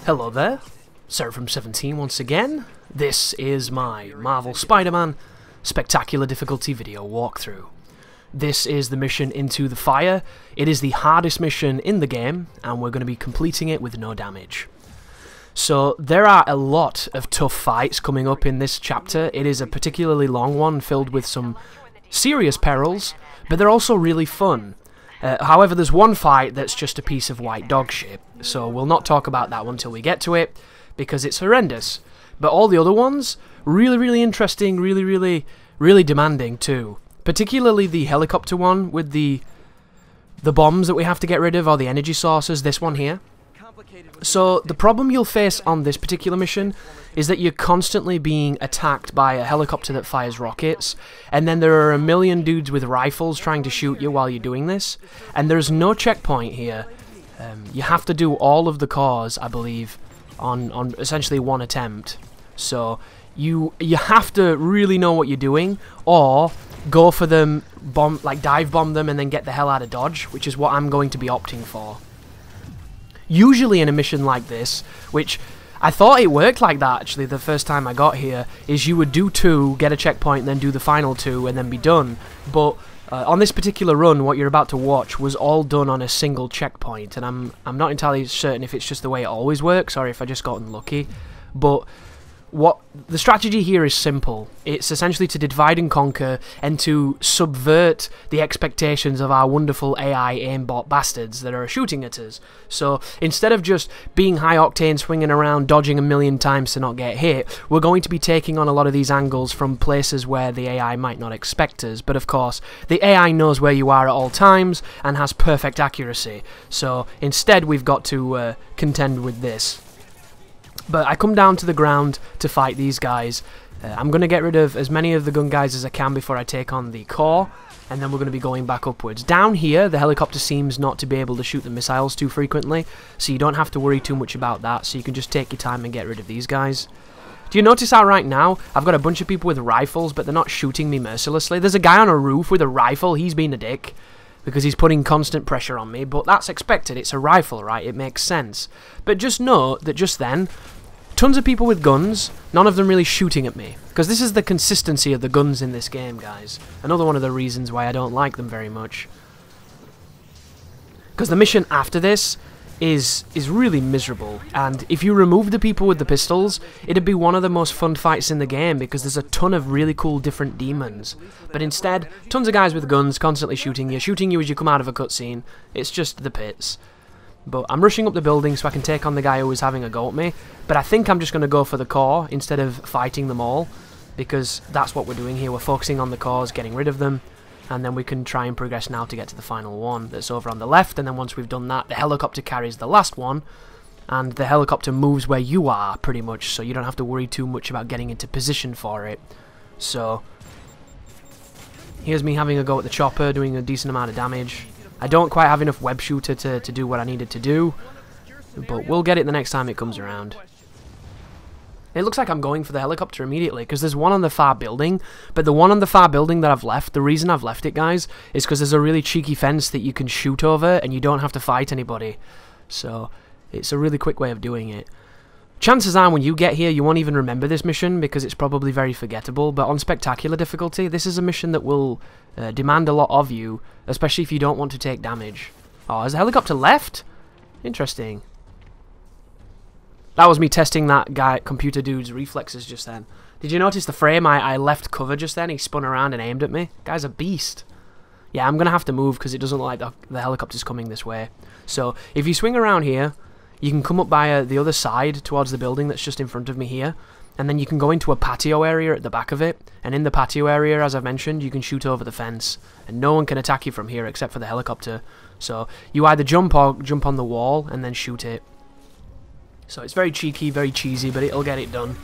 Hello there, Sarah from 17 once again. This is my Marvel Spider-Man Spectacular Difficulty video walkthrough. This is the mission Into the Fire. It is the hardest mission in the game, and we're going to be completing it with no damage. So there are a lot of tough fights coming up in this chapter. It is a particularly long one filled with some serious perils, but they're also really fun. However, there's one fight that's just a piece of white dog shit, so we'll not talk about that one till we get to it, because it's horrendous. But all the other ones, really interesting, really demanding too. Particularly the helicopter one with the bombs that we have to get rid of, or the energy sources, this one here. So the problem you'll face on this particular mission is that you're constantly being attacked by a helicopter that fires rockets, and then there are a million dudes with rifles trying to shoot you while you're doing this, and there's no checkpoint here. You have to do all of the cores, I believe, on essentially one attempt. So you have to really know what you're doing, or go for them, dive bomb them and then get the hell out of Dodge, which is what I'm going to be opting for. Usually in a mission like this, which I thought it worked like that actually the first time I got here, is you would do 2, get a checkpoint, and then do the final 2 and then be done. But on this particular run, what you're about to watch was all done on a single checkpoint, and I'm not entirely certain if it's just the way it always works or if I just got unlucky. But the strategy here is simple. It's essentially to divide and conquer and to subvert the expectations of our wonderful AI aimbot bastards that are shooting at us. So instead of just being high octane, swinging around, dodging a million times to not get hit, we're going to be taking on a lot of these angles from places where the AI might not expect us. But of course, the AI knows where you are at all times and has perfect accuracy. So instead we've got to contend with this. But I come down to the ground to fight these guys. I'm going to get rid of as many of the gun guys as I can before I take on the core, and then we're going to be going back upwards. Down here, the helicopter seems not to be able to shoot the missiles too frequently, so you don't have to worry too much about that, so you can just take your time and get rid of these guys. Do you notice how right now, I've got a bunch of people with rifles, but they're not shooting me mercilessly? There's a guy on a roof with a rifle, he's being a dick, because he's putting constant pressure on me, but that's expected, it's a rifle, right? It makes sense. But just note that just then, tons of people with guns, none of them really shooting at me. Because this is the consistency of the guns in this game, guys. Another one of the reasons why I don't like them very much. Because the mission after this is really miserable. And if you remove the people with the pistols, it'd be one of the most fun fights in the game, because there's a ton of really cool different demons. But instead, tons of guys with guns constantly shooting you as you come out of a cutscene. It's just the pits. But I'm rushing up the building so I can take on the guy who was having a go at me. But I think I'm just going to go for the core instead of fighting them all, because that's what we're doing here. We're focusing on the cores, getting rid of them, and then we can try and progress now to get to the final one that's over on the left. And then once we've done that, the helicopter carries the last one, and the helicopter moves where you are pretty much, so you don't have to worry too much about getting into position for it. So here's me having a go at the chopper, doing a decent amount of damage. I don't quite have enough web shooter to do what I needed to do, but we'll get it the next time it comes around. It looks like I'm going for the helicopter immediately, because there's one on the far building, but the one on the far building that I've left, the reason I've left it, guys, is because there's a really cheeky fence that you can shoot over, and you don't have to fight anybody. So it's a really quick way of doing it. Chances are when you get here you won't even remember this mission because it's probably very forgettable, but on Spectacular difficulty this is a mission that will demand a lot of you, especially if you don't want to take damage. Oh, has the helicopter left? Interesting. That was me testing that guy, computer dude's reflexes just then. Did you notice the frame I left cover just then? He spun around and aimed at me. Guy's a beast. Yeah, I'm going to have to move because it doesn't look like the helicopter's coming this way. So if you swing around here, you can come up by the other side towards the building that's just in front of me here, and then you can go into a patio area at the back of it, and in the patio area, as I've mentioned, you can shoot over the fence, and no one can attack you from here except for the helicopter. So you either jump or jump on the wall and then shoot it. So it's very cheeky, very cheesy, but it'll get it done.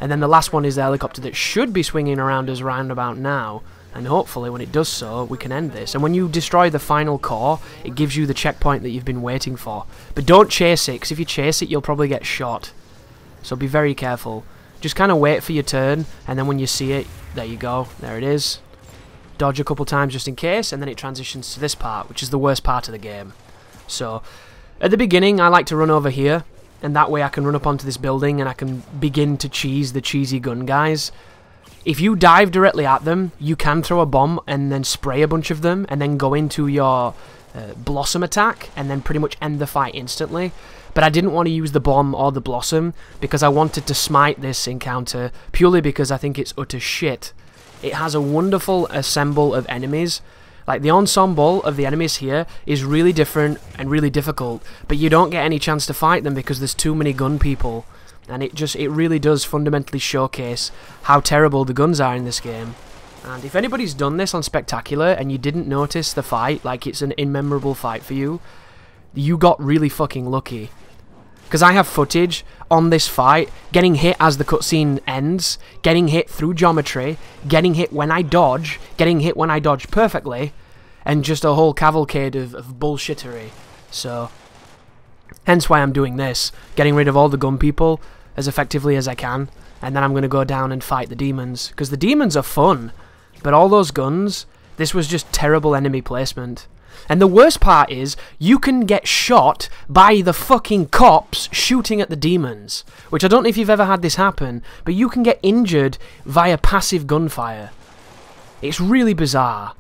And then the last one is the helicopter that should be swinging around us round about now, and hopefully when it does so, we can end this. And when you destroy the final core, it gives you the checkpoint that you've been waiting for. But don't chase it, because if you chase it, you'll probably get shot. So be very careful. Just kind of wait for your turn, and then when you see it, there you go, there it is. Dodge a couple times just in case, and then it transitions to this part, which is the worst part of the game. So, at the beginning, I like to run over here, and that way I can run up onto this building and I can begin to cheese the cheesy gun guys. If you dive directly at them, you can throw a bomb and then spray a bunch of them and then go into your blossom attack and then pretty much end the fight instantly. But I didn't want to use the bomb or the blossom because I wanted to smite this encounter purely because I think it's utter shit. It has a wonderful assemble of enemies. Like, the ensemble of the enemies here is really different and really difficult, but you don't get any chance to fight them because there's too many gun people. And it really does fundamentally showcase how terrible the guns are in this game. And if anybody's done this on Spectacular and you didn't notice the fight, like it's an immemorable fight for you, you got really fucking lucky. Because I have footage on this fight, getting hit as the cutscene ends, getting hit through geometry, getting hit when I dodge, getting hit when I dodge perfectly, and just a whole cavalcade of bullshittery. So, hence why I'm doing this, getting rid of all the gun people as effectively as I can, and then I'm going to go down and fight the demons. Because the demons are fun, but all those guns, this was just terrible enemy placement. And the worst part is, you can get shot by the fucking cops shooting at the demons. Which I don't know if you've ever had this happen, but you can get injured via passive gunfire. It's really bizarre.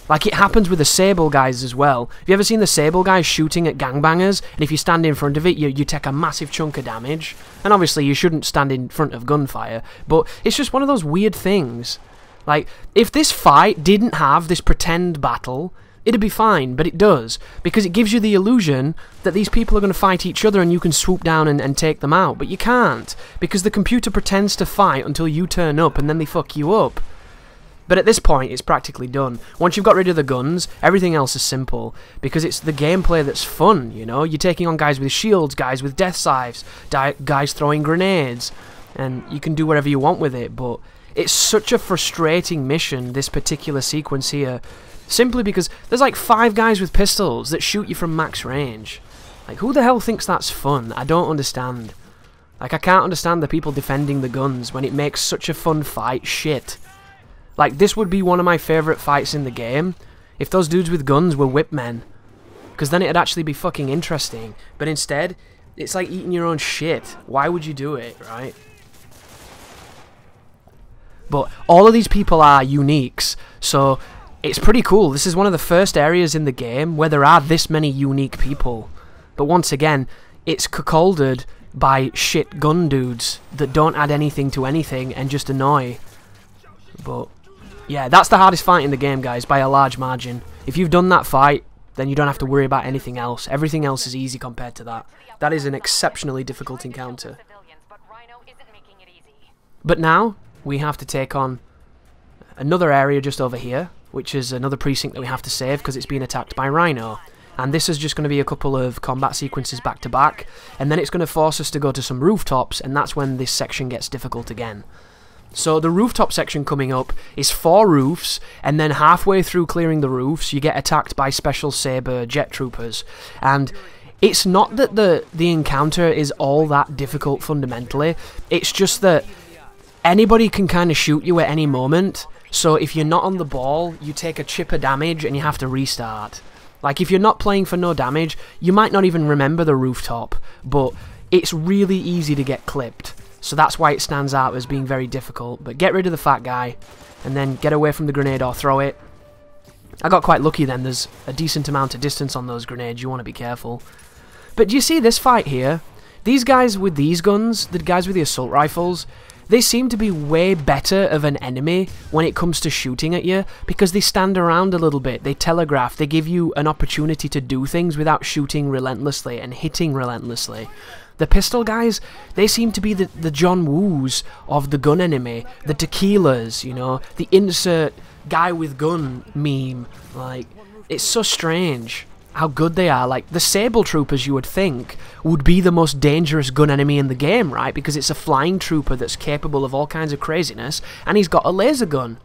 Like, it happens with the Sable guys as well. Have you ever seen the Sable guys shooting at gangbangers? And if you stand in front of it, you take a massive chunk of damage. And obviously you shouldn't stand in front of gunfire, but it's just one of those weird things. Like, if this fight didn't have this pretend battle, it'd be fine, but it does, because it gives you the illusion that these people are going to fight each other and you can swoop down and take them out, but you can't, because the computer pretends to fight until you turn up and then they fuck you up. But at this point, it's practically done. Once you've got rid of the guns, everything else is simple, because it's the gameplay that's fun, you know? You're taking on guys with shields, guys with death scythes, guys throwing grenades, and you can do whatever you want with it, but it's such a frustrating mission, this particular sequence here, simply because there's like 5 guys with pistols that shoot you from max range. Like, who the hell thinks that's fun? I don't understand. Like, I can't understand the people defending the guns when it makes such a fun fight shit. Like, this would be one of my favourite fights in the game if those dudes with guns were whip men. Because then it'd actually be fucking interesting. But instead, it's like eating your own shit. Why would you do it, right? But all of these people are uniques, so it's pretty cool. This is one of the first areas in the game where there are this many unique people. But once again, it's cuckolded by shit gun dudes that don't add anything to anything and just annoy. But yeah, that's the hardest fight in the game, guys, by a large margin. If you've done that fight, then you don't have to worry about anything else. Everything else is easy compared to that. That is an exceptionally difficult encounter. But now, we have to take on another area just over here, which is another precinct that we have to save because it's been attacked by Rhino. And this is just going to be a couple of combat sequences back to back, and then it's going to force us to go to some rooftops, and that's when this section gets difficult again. So the rooftop section coming up is 4 roofs, and then halfway through clearing the roofs, you get attacked by Special Saber jet troopers. And it's not that the encounter is all that difficult fundamentally, it's just that anybody can kind of shoot you at any moment, so if you're not on the ball, you take a chip of damage and you have to restart. Like, if you're not playing for no damage, you might not even remember the rooftop, but it's really easy to get clipped. So that's why it stands out as being very difficult. But get rid of the fat guy, and then get away from the grenade or throw it. I got quite lucky then, there's a decent amount of distance on those grenades, you want to be careful. But do you see this fight here? These guys with these guns, the guys with the assault rifles, they seem to be way better of an enemy when it comes to shooting at you, because they stand around a little bit, they telegraph, they give you an opportunity to do things without shooting relentlessly and hitting relentlessly. The pistol guys, they seem to be the John Woos of the gun enemy, the tequilas, you know, the insert guy with gun meme. Like, it's so strange how good they are. Like, the Sable Troopers, you would think, would be the most dangerous gun enemy in the game, right? Because it's a flying trooper that's capable of all kinds of craziness, and he's got a laser gun.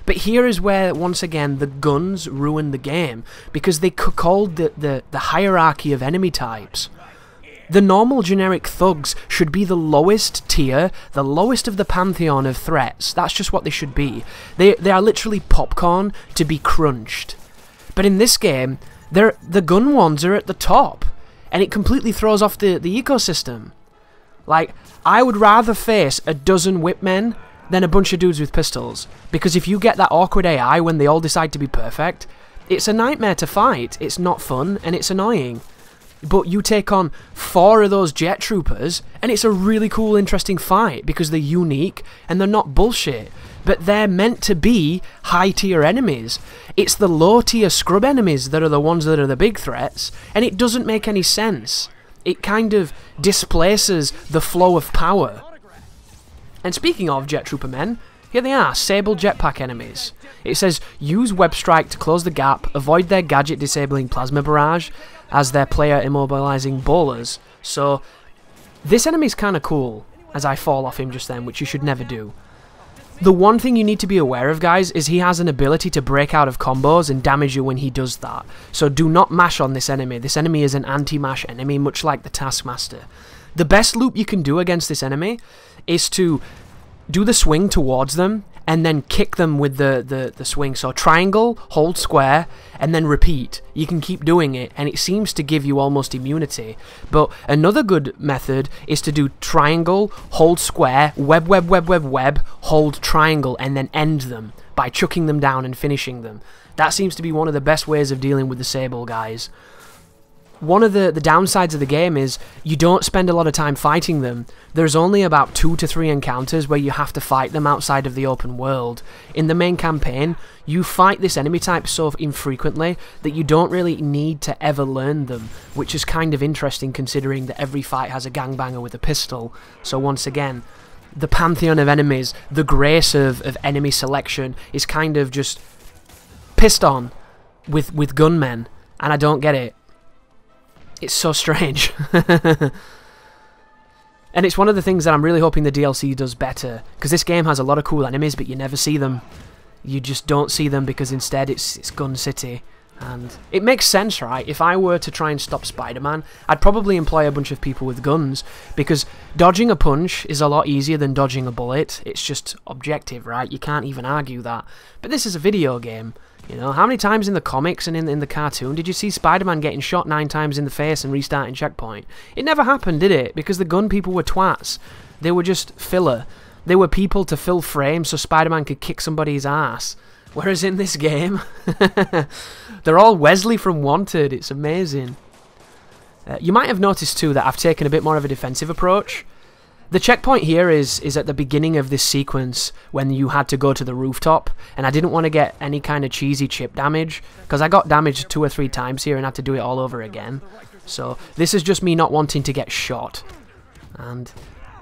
But here is where, once again, the guns ruin the game, because they cuckold the hierarchy of enemy types. The normal generic thugs should be the lowest tier, the lowest of the pantheon of threats. That's just what they should be. They are literally popcorn to be crunched. But in this game, the gun ones are at the top. and it completely throws off the ecosystem. Like, I would rather face a dozen whip men than a bunch of dudes with pistols, because if you get that awkward AI when they all decide to be perfect, it's a nightmare to fight. It's not fun, and it's annoying. But you take on 4 of those jet troopers, and it's a really cool, interesting fight, because they're unique, and they're not bullshit. But they're meant to be high-tier enemies. It's the low-tier scrub enemies that are the ones that are the big threats, and it doesn't make any sense. It kind of displaces the flow of power. And speaking of jet trooper men, here they are, Sable jetpack enemies. It says, use web strike to close the gap, avoid their gadget disabling plasma barrage as their player immobilizing bowlers. So, this enemy's kinda cool, as I fall off him just then, which you should never do. The one thing you need to be aware of, guys, is he has an ability to break out of combos and damage you when he does that. So do not mash on this enemy. This enemy is an anti-mash enemy, much like the Taskmaster. The best loop you can do against this enemy is to do the swing towards them and then kick them with the swing. So triangle, hold square, and then repeat. You can keep doing it, and it seems to give you almost immunity. But another good method is to do triangle, hold square, web, hold triangle, and then end them by chucking them down and finishing them. That seems to be one of the best ways of dealing with the Sable guys. One of the downsides of the game is you don't spend a lot of time fighting them. There's only about 2 to 3 encounters where you have to fight them outside of the open world. In the main campaign, you fight this enemy type so infrequently that you don't really need to ever learn them, which is kind of interesting considering that every fight has a gangbanger with a pistol. So once again, the pantheon of enemies, the grace of enemy selection is kind of just pissed on with gunmen, and I don't get it. It's so strange. And it's one of the things that I'm really hoping the DLC does better, because this game has a lot of cool enemies, but you never see them. You just don't see them because instead it's Gun City. And it makes sense, right? If I were to try and stop Spider-Man, I'd probably employ a bunch of people with guns, because dodging a punch is a lot easier than dodging a bullet. It's just objective, right? You can't even argue that. But this is a video game. You know, how many times in the comics and in the cartoon did you see Spider-Man getting shot 9 times in the face and restarting checkpoint? It never happened, did it? Because the gun people were twats. They were just filler. They were people to fill frames so Spider-Man could kick somebody's ass. Whereas in this game, they're all Wesley from Wanted. It's amazing. You might have noticed too that I've taken a bit more of a defensive approach. The checkpoint here is at the beginning of this sequence when you had to go to the rooftop, and I didn't want to get any kind of cheesy chip damage, because I got damaged 2 or 3 times here and had to do it all over again. So this is just me not wanting to get shot. And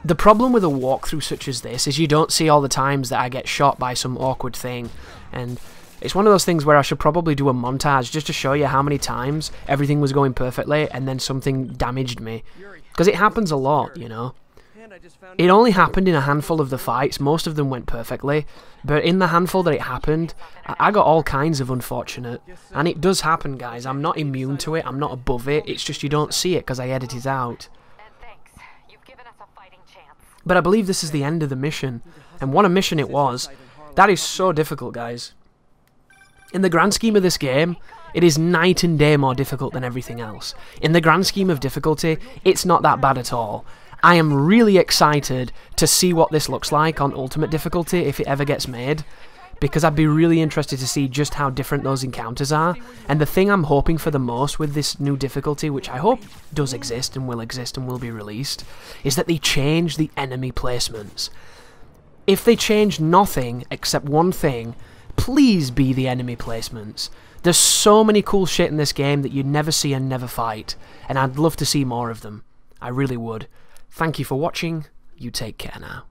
the problem with a walkthrough such as this is you don't see all the times that I get shot by some awkward thing, and it's one of those things where I should probably do a montage just to show you how many times everything was going perfectly and then something damaged me. Because it happens a lot, you know. It only happened in a handful of the fights, most of them went perfectly, but in the handful that it happened, I got all kinds of unfortunate. And it does happen, guys. I'm not immune to it, I'm not above it, it's just you don't see it because I edit it out. But I believe this is the end of the mission, and what a mission it was. That is so difficult, guys. In the grand scheme of this game, it is night and day more difficult than everything else. In the grand scheme of difficulty, it's not that bad at all. I am really excited to see what this looks like on Ultimate difficulty if it ever gets made, because I'd be really interested to see just how different those encounters are. And the thing I'm hoping for the most with this new difficulty, which I hope does exist and will be released, is that they change the enemy placements. If they change nothing except one thing, please be the enemy placements. There's so many cool shit in this game that you'd never see and never fight, and I'd love to see more of them. I really would. Thank you for watching. You take care now.